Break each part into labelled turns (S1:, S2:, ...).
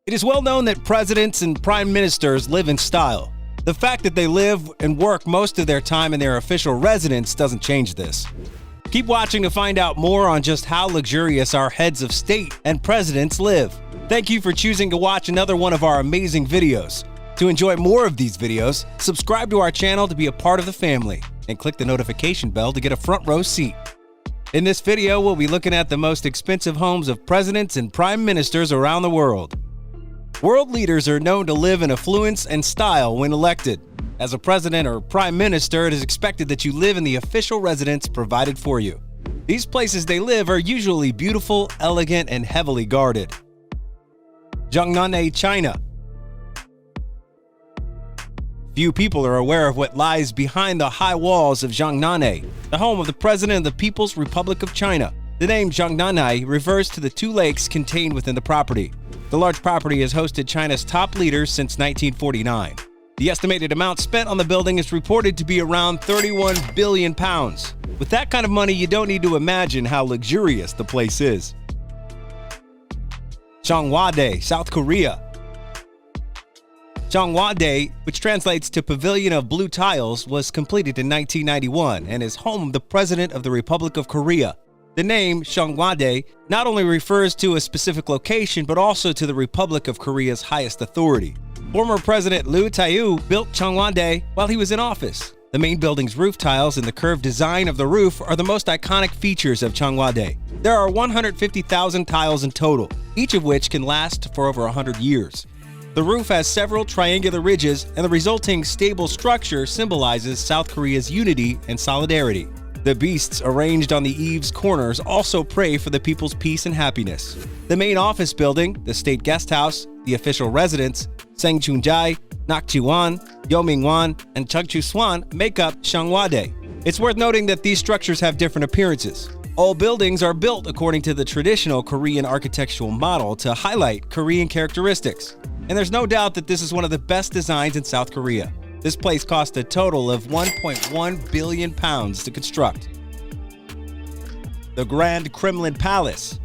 S1: It is well known that presidents and prime ministers live in style. The fact that they live and work most of their time in their official residence doesn't change this. Keep watching to find out more on just how luxurious our heads of state and presidents live. Thank you for choosing to watch another one of our amazing videos. To enjoy more of these videos, subscribe to our channel to be a part of the family and click the notification bell to get a front row seat. In this video, we'll be looking at the most expensive homes of presidents and prime ministers around the world. World leaders are known to live in affluence and style when elected. As a president or prime minister, it is expected that you live in the official residence provided for you. These places they live are usually beautiful, elegant, and heavily guarded. Zhongnanhai, China. Few people are aware of what lies behind the high walls of Zhongnanhai, the home of the President of the People's Republic of China. The name Zhongnanhai refers to the two lakes contained within the property. The large property has hosted China's top leaders since 1949. The estimated amount spent on the building is reported to be around 31 billion pounds. With that kind of money, you don't need to imagine how luxurious the place is. Cheong, South Korea. Cheong, which translates to Pavilion of Blue Tiles, was completed in 1991 and is home of the President of the Republic of Korea. The name Cheong not only refers to a specific location, but also to the Republic of Korea's highest authority. Former President Lee Tae-woo built Cheong while he was in office. The main building's roof tiles and the curved design of the roof are the most iconic features of Cheong. There are 150,000 tiles in total, each of which can last for over 100 years. The roof has several triangular ridges, and the resulting stable structure symbolizes South Korea's unity and solidarity. The beasts arranged on the eaves corners also pray for the people's peace and happiness. The main office building, the state guest house, the official residence, Sangchunjai, Nakjiwan, Yomingwan, and Chungchuswan make up Cheong. It's worth noting that these structures have different appearances. All buildings are built according to the traditional Korean architectural model to highlight Korean characteristics. And there's no doubt that this is one of the best designs in South Korea. This place cost a total of 1.1 billion pounds to construct. The Grand Kremlin Palace.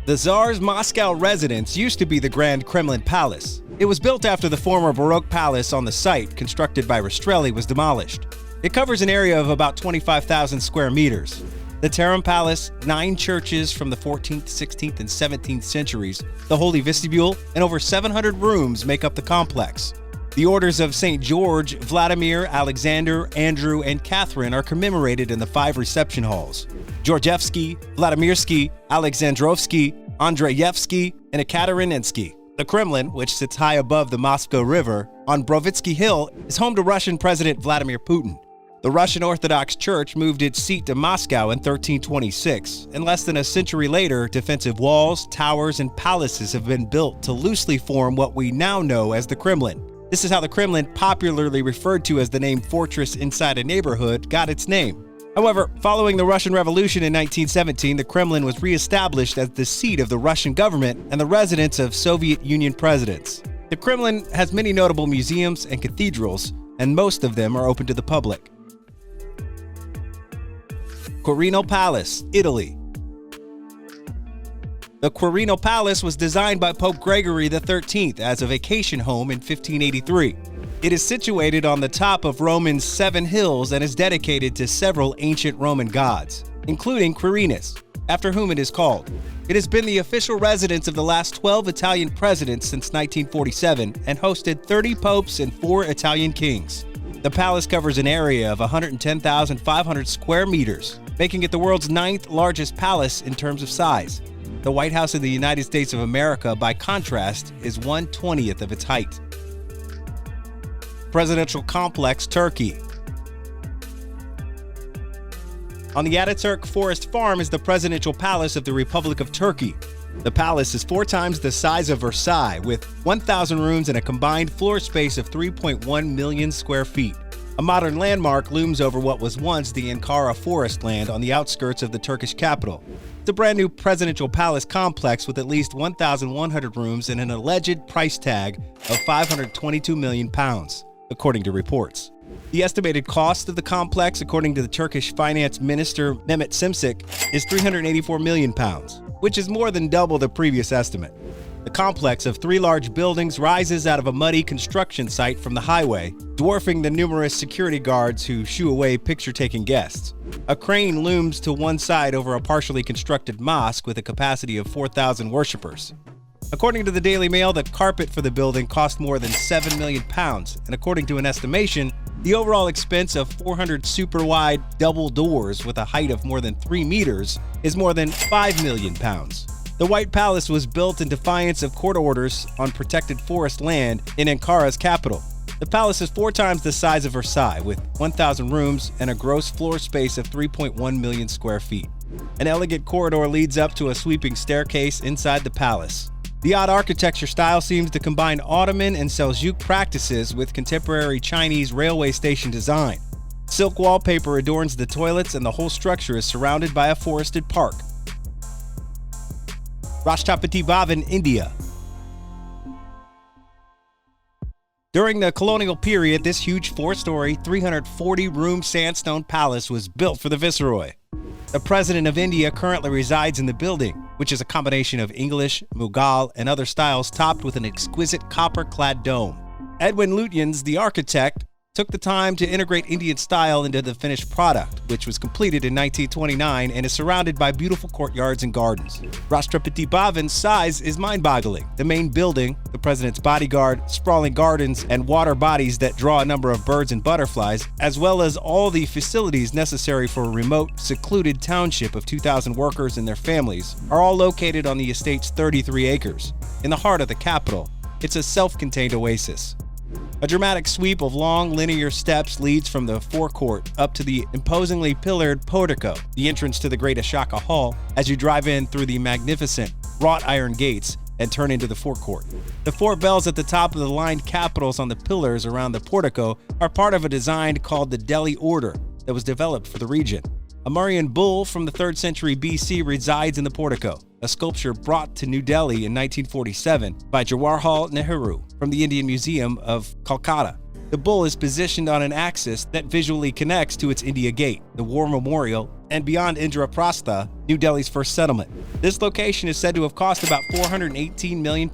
S1: The Tsar's Moscow residence used to be the Grand Kremlin Palace. It was built after the former Baroque palace on the site, constructed by Rashtrapati, was demolished. It covers an area of about 25,000 square meters. The Tarim Palace, 9 churches from the 14th, 16th, and 17th centuries, the Holy Vestibule, and over 700 rooms make up the complex. The orders of St. George, Vladimir, Alexander, Andrew, and Catherine are commemorated in the 5 reception halls: Georgievsky, Vladimirsky, Alexandrovsky, Andreyevsky, and Ekaterininsky. The Kremlin, which sits high above the Moscow River on Brovitsky Hill, is home to Russian President Vladimir Putin. The Russian Orthodox Church moved its seat to Moscow in 1326, and less than a century later, defensive walls, towers, and palaces have been built to loosely form what we now know as the Kremlin. This is how the Kremlin, popularly referred to as the name fortress inside a neighborhood, got its name. However, following the Russian Revolution in 1917, the Kremlin was re-established as the seat of the Russian government and the residence of Soviet Union presidents. The Kremlin has many notable museums and cathedrals, and most of them are open to the public. Quirinal Palace, Italy. The Quirinal Palace was designed by Pope Gregory XIII as a vacation home in 1583. It is situated on the top of Rome's 7 hills and is dedicated to several ancient Roman gods, including Quirinus, after whom it is called. It has been the official residence of the last 12 Italian presidents since 1947 and hosted 30 popes and 4 Italian kings. The palace covers an area of 110,500 square meters, making it the world's 9th largest palace in terms of size. The White House in the United States of America, by contrast, is 1/20th of its height. Presidential Complex, Turkey. On the Ataturk Forest Farm is the Presidential Palace of the Republic of Turkey. The palace is 4 times the size of Versailles, with 1,000 rooms and a combined floor space of 3.1 million square feet. A modern landmark looms over what was once the Ankara forest land on the outskirts of the Turkish capital. It's a brand new presidential palace complex with at least 1,100 rooms and an alleged price tag of 522 million pounds, according to reports. The estimated cost of the complex, according to the Turkish finance minister Mehmet Simsek, is 384 million pounds. which is more than double the previous estimate. The complex of 3 large buildings rises out of a muddy construction site from the highway, dwarfing the numerous security guards who shoo away picture-taking guests. A crane looms to one side over a partially constructed mosque with a capacity of 4,000 worshippers. According to the Daily Mail, the carpet for the building cost more than £7 million, and according to an estimation, the overall expense of 400 super-wide double doors with a height of more than 3 meters is more than £5 million. The White Palace was built in defiance of court orders on protected forest land in Ankara's capital. The palace is 4 times the size of Versailles, with 1,000 rooms and a gross floor space of 3.1 million square feet. An elegant corridor leads up to a sweeping staircase inside the palace. The odd architecture style seems to combine Ottoman and Seljuk practices with contemporary Chinese railway station design. Silk wallpaper adorns the toilets, and the whole structure is surrounded by a forested park. Rashtrapati Bhavan, India. During the colonial period, this huge 4-story, 340-room sandstone palace was built for the viceroy. The President of India currently resides in the building, which is a combination of English, Mughal, and other styles topped with an exquisite copper-clad dome. Edwin Lutyens, the architect, took the time to integrate Indian style into the finished product, which was completed in 1929 and is surrounded by beautiful courtyards and gardens. Rashtrapati Bhavan's size is mind-boggling. The main building, the president's bodyguard, sprawling gardens, and water bodies that draw a number of birds and butterflies, as well as all the facilities necessary for a remote, secluded township of 2,000 workers and their families, are all located on the estate's 33 acres. In the heart of the capital, it's a self-contained oasis. A dramatic sweep of long, linear steps leads from the forecourt up to the imposingly pillared portico, the entrance to the Great Ashoka Hall, as you drive in through the magnificent wrought iron gates and turn into the forecourt. The 4 bells at the top of the lined capitals on the pillars around the portico are part of a design called the Delhi Order that was developed for the region. A Mauryan bull from the 3rd century BC resides in the portico, a sculpture brought to New Delhi in 1947 by Jawaharlal Nehru from the Indian Museum of Kolkata. The bull is positioned on an axis that visually connects to its India Gate, the War Memorial, and beyond Indraprastha, New Delhi's first settlement. This location is said to have cost about £418 million.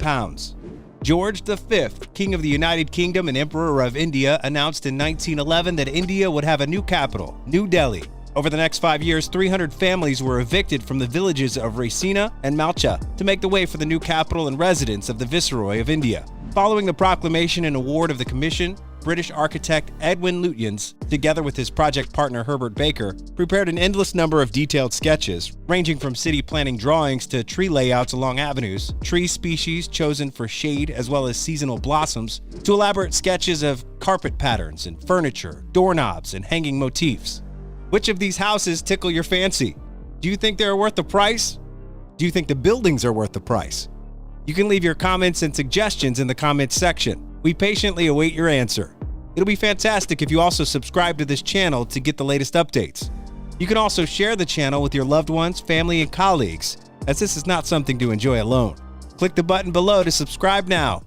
S1: George V, King of the United Kingdom and Emperor of India, announced in 1911 that India would have a new capital, New Delhi. Over the next 5 years, 300 families were evicted from the villages of Raisina and Malcha to make the way for the new capital and residence of the Viceroy of India. Following the proclamation and award of the commission, British architect Edwin Lutyens, together with his project partner Herbert Baker, prepared an endless number of detailed sketches, ranging from city planning drawings to tree layouts along avenues, tree species chosen for shade as well as seasonal blossoms, to elaborate sketches of carpet patterns and furniture, doorknobs, and hanging motifs. Which of these houses tickle your fancy? Do you think they're worth the price? Do you think the buildings are worth the price? You can leave your comments and suggestions in the comments section. We patiently await your answer. It'll be fantastic if you also subscribe to this channel to get the latest updates. You can also share the channel with your loved ones, family, and colleagues, as this is not something to enjoy alone. Click the button below to subscribe now.